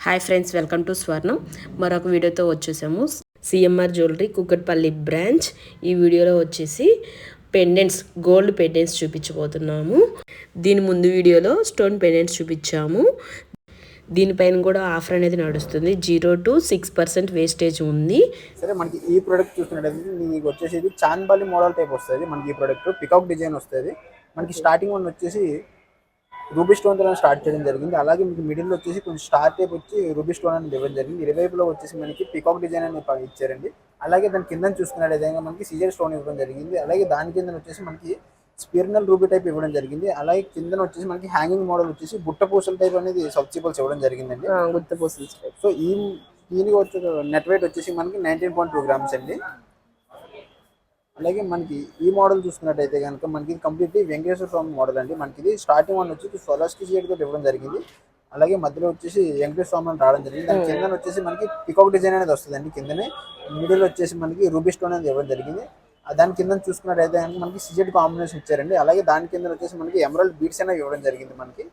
Hi friends, welcome to స్వర్ణం. మరొక వీడియోతో వచ్చేసాము. CMR jewellery Kukatpally branch. ఈ వీడియోలో వచ్చేసి పెండెంట్స్, గోల్డ్ పెండెంట్స్ చూపించబోతున్నాము. దీని ముందు వీడియోలో స్టోన్ పెండెంట్స్ చూపించాము. దీనిపైన కూడా ఆఫర్ అనేది నడుస్తుంది. 0 to 6% వేస్టేజ్ ఉంది. సరే, మనకి ఈ ప్రోడక్ట్ చూసుకున్నట్టయితే మీకు వచ్చేసి చాన్బాలి మోడల్ టైప్ వస్తుంది. మనకి ఈ ప్రోడక్ట్ పికాక్ డిజైన్ వస్తుంది. మనకి స్టార్టింగ్ వన్ వచ్చేసి రూబీ స్టోన్ తో స్టార్ట్ చేయడం జరిగింది. అలాగే మీకు మిడిల్ వచ్చేసి కొంచెం స్టార్ టైప్ వచ్చి రూబీ స్టోన్ అనేది ఇవ్వడం జరిగింది. ఇరువైపులో వచ్చేసి మనకి పికాక్ డిజైన్ అనేది ఇచ్చారండి. అలాగే దాని కింద చూసుకున్నట్టయితే మనకి సిజర్ స్టోన్ ఇవ్వడం జరిగింది. అలాగే దాని కింద వచ్చేసి మనకి స్పిర్నల్ రూబీ టైప్ ఇవ్వడం జరిగింది. అలాగే కింద వచ్చేసి మనకి హ్యాంగింగ్ మోడల్ వచ్చేసి బుట్ట పూసల టైప్ అనేది సబ్సిబుల్స్ ఇవ్వడం జరిగిందండి. గుత్త పూసలు. సో దీనికి వచ్చే నెట్ వెయిట్ వచ్చేసి మనకి 19.2 grams అండి. అలాగే మనకి ఈ మోడల్ చూసుకున్నట్టయితే కనుక మనకి కంప్లీట్లీ వెంకటేశ్వర స్వామి మోడల్ అండి. మనకి ఇది స్టార్టింగ్ వన్ వచ్చి సోలాస్కి షేడ్ తోటి ఇవ్వడం జరిగింది. అలాగే మధ్యలో వచ్చేసి వెంకటేశ్వర స్వామి అని రావడం జరిగింది. దాని కింద వచ్చేసి మనకి పికాక్ డిజైన్ అనేది వస్తుందండి. కిందనే మిడిల్ వచ్చేసి మనకి రూబీ స్టోన్ అనేది ఇవ్వడం జరిగింది. దాని కింద చూసుకున్నట్టయితే కనుక మనకి సిజెడ్ కాంబినేషన్ ఇచ్చారండి. అలాగే దాని కింద వచ్చేసి మనకి ఎమరాల్డ్ బీడ్స్ అనేవి ఇవ్వడం జరిగింది. మనకి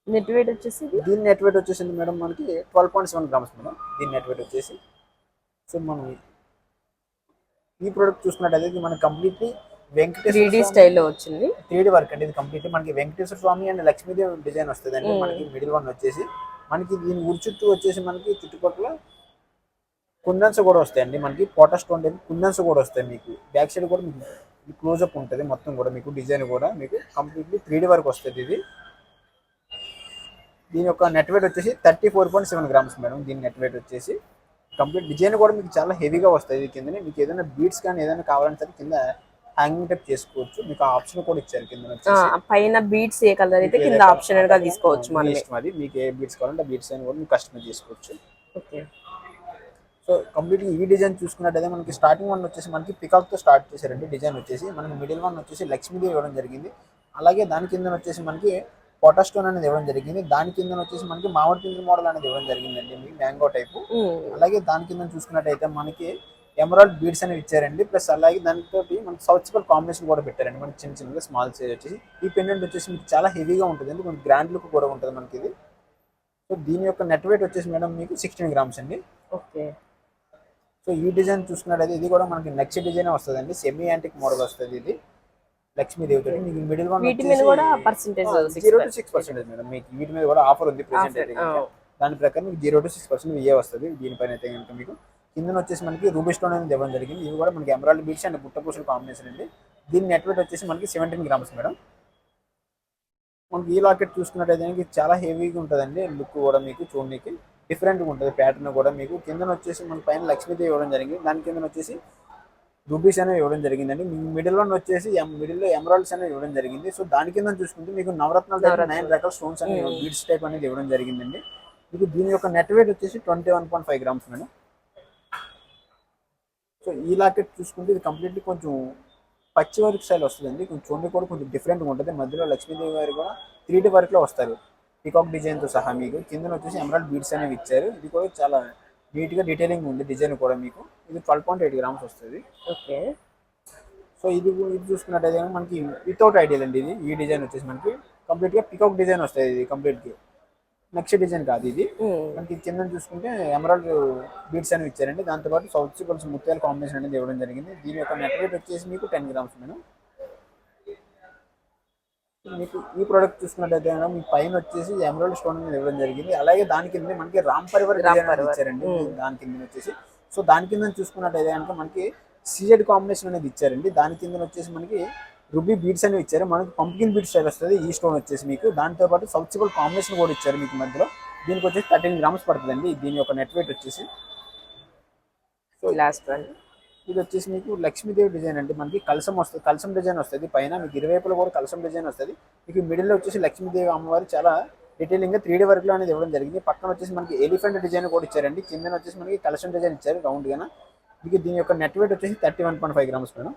నెట్ వెయిట్ వచ్చేసి దీని నెట్ వెయిట్ వచ్చేసింది మేడం మనకి 12.7 grams మేడం. దీని నెట్ వెయిట్ వచ్చేసి సో మనం ఈ ప్రోడక్ట్ చూసుకున్నట్టయితే మనకి కంప్లీట్లీ వెంకటేశ్వర స్టైల్లో వచ్చింది. 3D వర్క్ అండి. ఇది కంప్లీట్లీ మనకి వెంకటేశ్వర స్వామి అండ్ లక్ష్మీదేవి డిజైన్ వస్తుంది అండి. మనకి మిడిల్ వన్ వచ్చేసి మనకి దీని ఊరి చుట్టూ వచ్చేసి మనకి చుట్టుపక్కల కుందన్స్ కూడా వస్తాయండి. మనకి పోటా స్టోన్ టైప్ కుందన్స్ కూడా వస్తాయి. మీకు బ్యాక్ సైడ్ కూడా మీకు క్లోజ్అప్ ఉంటుంది. మొత్తం కూడా మీకు డిజైన్ కూడా మీకు కంప్లీట్లీ 3D వర్క్ వస్తుంది. ఇది దీని యొక్క నెట్ వెయిట్ వచ్చేసి 34.7 grams మేడం. దీని నెట్ వెయిట్ వచ్చేసి కంప్లీట్ డిజైన్ కూడా మీకు చాలా హెవీగా వస్తుంది. కింద మీకు ఏదైనా బీడ్స్ కానీ ఏదైనా కావాలంటే సరే కింద హ్యాంగింగ్ టైప్ చేసుకోవచ్చు. మీకు ఆప్షన్ కూడా ఇచ్చారు కింద. పైన బీడ్స్ ఏ కలర్ అయితే కింద ఆప్షనల్ గా తీసుకోవచ్చు. అది మీకు ఏ బీడ్స్ కావాలంటే బీడ్స్ అని కూడా మీకు కస్టమైజ్ చేసుకోవచ్చు. ఓకే. సో కంప్లీట్గా ఈ డిజైన్ చూసుకున్నట్టయితే మనకి స్టార్టింగ్ వన్ వచ్చేసి మనకి పికాక్ తో స్టార్ట్ చేశారండి. డిజైన్ వచ్చేసి మనకి మిడిల్ వన్ వచ్చేసి లక్ష్మీదేవి ఇవ్వడం జరిగింది. అలాగే దాని కింద వచ్చేసి మనకి పోటా స్టోన్ అనేది ఇవ్వడం జరిగింది. దాని కింద వచ్చేసి మనకి మామిడి పిండి మోడల్ అనేది ఇవ్వడం జరిగిందండి. మీకు మ్యాంగో టైపు. అలాగే దాని కింద చూసుకున్నట్టయితే మనకి ఎమరాల్డ్ బీడ్స్ అనేవి ఇచ్చారండి. ప్లస్ అలాగే దానితో మనకి సౌత్సిబల్ కాంబినేషన్ కూడా పెట్టారండి. మనకి చిన్న చిన్నగా స్మాల్ సైజ్ వచ్చేసి ఈ పెండెంట్ వచ్చేసి మీకు చాలా హెవీగా ఉంటుంది అండి. కొంచెం గ్రాండ్ లుక్ కూడా ఉంటుంది మనకి ఇది. సో దీని యొక్క నెట్ వెయిట్ వచ్చేసి మేడం మీకు 16 grams అండి. ఓకే. సో ఈ డిజైన్ చూసుకున్నట్టయితే ఇది కూడా మనకి నెక్స్ట్ డిజైన్ వస్తుందండి. సెమీ యాంటిక్ మోడల్ వస్తుంది. ఇది లక్ష్మీదేవితో మీకు మిడిల్ వన్ 0 to 6% మేడం. మీకు వీటి మీద కూడా ఆఫర్ ఉంది ప్రెసెంట్ అయితే. దాని ప్రకారం మీకు 0 to 6% ఇవే వస్తుంది. దీనిపైన అయితే కనుక మీకు కింద వచ్చేసి మనకి రూబీ స్టోన్ అనేది ఇవ్వడం జరిగింది. ఇవి కూడా మనకి ఎమరాల్డ్ బీడ్స్ అండ్ బుట్ట పూసల కాంబినేషన్ అండి. దీని నెట్ వెయిట్ వచ్చేసి మనకి 17 grams మేడం. మనకి ఈ లాకెట్ చూసుకున్నట్టయితే చాలా హెవీగా ఉంటుందండి. లుక్ కూడా మీకు చూడడానికి డిఫరెంట్గా ఉంటుంది. ప్యాటర్న్ కూడా మీకు కింద వచ్చేసి మన పైన లక్ష్మీదేవి ఇవ్వడం జరిగింది. దాని కింద వచ్చేసి రూబీస్ అనేవి ఇవ్వడం జరిగిందండి. మీకు మిడిల్ వన్ వచ్చేసి మిడిల్లో ఎమరాల్డ్స్ అనేవి ఇవ్వడం జరిగింది. సో దాని కింద చూసుకుంటే మీకు నవరత్నాలు 9 రకాల స్టోన్స్ అనేవి బీడ్స్ టైప్ అనేది ఇవ్వడం జరిగిందండి. మీకు దీని యొక్క నెట్ వెయిట్ వచ్చేసి 21.5 grams మేడం. సో ఈ లాకెట్ చూసుకుంటే ఇది కంప్లీట్లీ కొంచెం పచ్చి వర్క్ స్టైల్ వస్తుందండి. కొంచెం చూడండి కూడా కొంచెం డిఫరెంట్గా ఉంటుంది. మధ్యలో లక్ష్మీదేవి గారు కూడా 3D వర్క్లో వస్తారు పికాక్ డిజైన్తో సహా. మీకు కింద వచ్చేసి ఎమరాల్డ్ బీడ్స్ అనేవి ఇచ్చారు. ఇది కూడా చాలా నీట్గా డీటెయిలింగ్ ఉంది. డిజైన్ కూడా మీకు ఇది 12.8 grams వస్తుంది. ఓకే. సో ఇది చూసుకున్నట్టయితే మనకి వితౌట్ ఐడియల్ అండి. ఇది ఈ డిజైన్ వచ్చేసి మనకి కంప్లీట్గా పికాక్ డిజైన్ వస్తుంది. ఇది కంప్లీట్గా నెక్స్ట్ డిజైన్ కాదు. ఇది మనకి కింద చూసుకుంటే ఎమరాల్డ్ బీడ్స్ అనేవి ఇచ్చారండి. దాంతోపాటు సౌత్ సిబల్స్ ముత్యాల కాంబినేషన్ అనేది ఇవ్వడం జరిగింది. దీని యొక్క నెట్ వెయిట్ వచ్చేసి మీకు 10 grams మేడం. మీకు ఈ ప్రోడక్ట్ చూసుకున్నట్టయితే మీ పైన వచ్చేసి ఎమరాల్డ్ స్టోన్ అనేది ఇవ్వడం జరిగింది. అలాగే దాని కింద మనకి రామ్ పరివార్ ఇచ్చారండి. దాని కింద వచ్చేసి సో దాని కింద చూసుకున్నట్టయితే కనుక మనకి సిజెడ్ కాంబినేషన్ అనేది ఇచ్చారండి. దాని కింద వచ్చేసి మనకి రూబీ బీడ్స్ అనేవి ఇచ్చారు. మనకి పంప్కిన్ బీడ్స్ స్టైల్ వస్తుంది ఈ స్టోన్ వచ్చేసి మీకు. దాంతోపాటు సౌత్సిబుల్ కాంబినేషన్ కూడా ఇచ్చారు మీకు మధ్యలో. దీనికి వచ్చేసి 13 grams పడుతుందండి. దీని యొక్క నెట్ వెయిట్ వచ్చేసి సో లాస్ట్ వన్ ఇది వచ్చేసి మీకు లక్ష్మీదేవి డిజైన్ అండి. మనకి కలసం వస్తుంది, కలసం డిజైన్ వస్తుంది పైన. మీకు ఇరువైపులో కూడా కలసం డిజైన్ వస్తుంది. మీకు మిడిల్లో వచ్చేసి లక్ష్మీదేవి అమ్మవారు చాలా డీటెయిలింగ్గా 3D వర్క్లో అనేది ఇవ్వడం జరిగింది. పక్కన వచ్చేసి మనకి ఎలిఫెంట్ డిజైన్ కూడా ఇచ్చారండి. కింద వచ్చేసి మనకి కలసం డిజైన్ ఇచ్చారు రౌండ్గా. మీకు దీని యొక్క నెట్ వెయిట్ వచ్చేసి 31.5 grams మేడం.